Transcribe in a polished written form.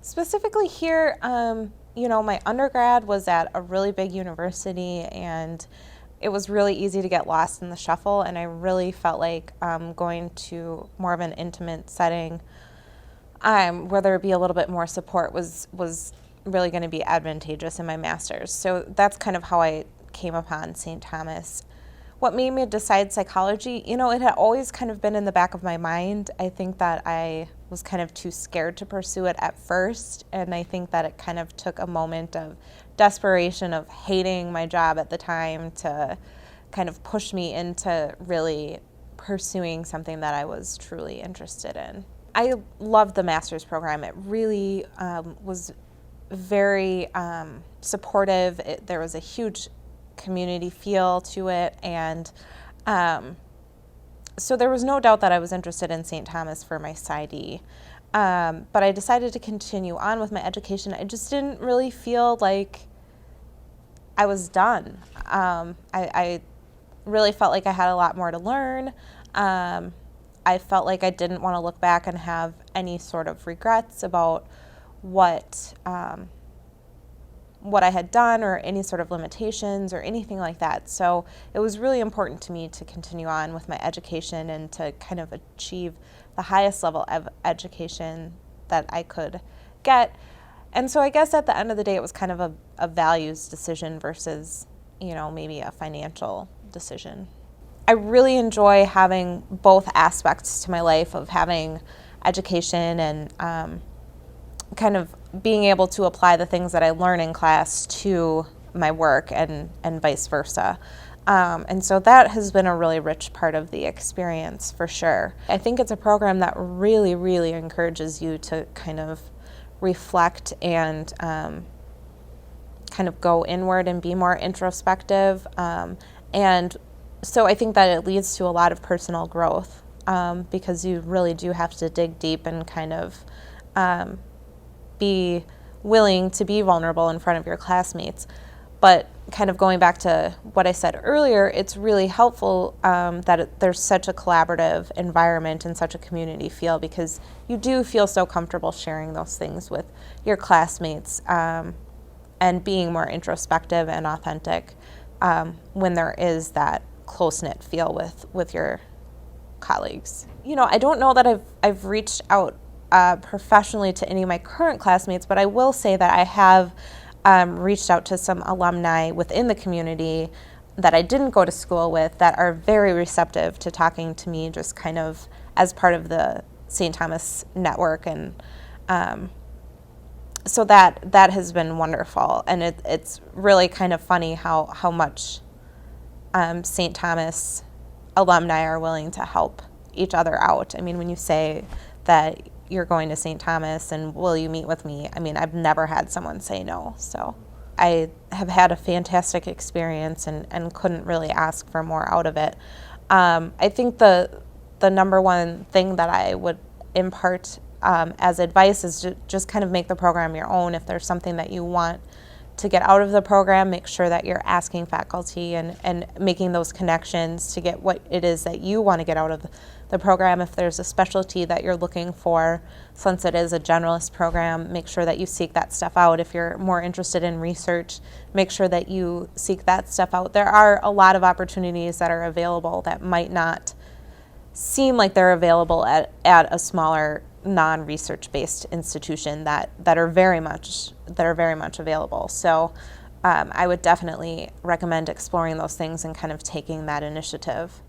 Specifically here, my undergrad was at a really big university, and it was really easy to get lost in the shuffle, and I really felt like going to more of an intimate setting where there would be a little bit more support was really going to be advantageous in my master's. So that's kind of how I came upon St. Thomas. What made me decide psychology, it had always kind of been in the back of my mind. I think that I was kind of too scared to pursue it at first, and I think that it kind of took a moment of desperation of hating my job at the time to kind of push me into really pursuing something that I was truly interested in. I loved the master's program. It really was very supportive. There was a huge community feel to it, and so there was no doubt that I was interested in St. Thomas for my Psy.D. But I decided to continue on with my education. I just didn't really feel like I was done. I really felt like I had a lot more to learn. I felt like I didn't want to look back and have any sort of regrets about what I had done or any sort of limitations or anything like that. So it was really important to me to continue on with my education and to kind of achieve the highest level of education that I could get. And so I guess at the end of the day, it was kind of a values decision versus, maybe a financial decision. I really enjoy having both aspects to my life of having education and kind of being able to apply the things that I learn in class to my work and vice versa. And so that has been a really rich part of the experience for sure. I think it's a program that really, really encourages you to kind of reflect and kind of go inward and be more introspective. And so I think that it leads to a lot of personal growth because you really do have to dig deep and kind of be willing to be vulnerable in front of your classmates. But kind of going back to what I said earlier, it's really helpful that there's such a collaborative environment and such a community feel, because you do feel so comfortable sharing those things with your classmates and being more introspective and authentic when there is that close-knit feel with your colleagues. I don't know that I've reached out professionally to any of my current classmates, but I will say that I have reached out to some alumni within the community that I didn't go to school with that are very receptive to talking to me just kind of as part of the St. Thomas network. And so that has been wonderful. And it's really kind of funny how much St. Thomas alumni are willing to help each other out. I mean, when you say that you're going to St. Thomas and will you meet with me? I mean, I've never had someone say no. So I have had a fantastic experience and couldn't really ask for more out of it. I think the number one thing that I would impart as advice is to just kind of make the program your own. If there's something that you want to get out of the program, make sure that you're asking faculty and making those connections to get what it is that you want to get out of the program. If there's a specialty that you're looking for, since it is a generalist program, make sure that you seek that stuff out. If you're more interested in research, make sure that you seek that stuff out. There are a lot of opportunities that are available that might not seem like they're available at a smaller non-research based institution that are very much available. So I would definitely recommend exploring those things and kind of taking that initiative.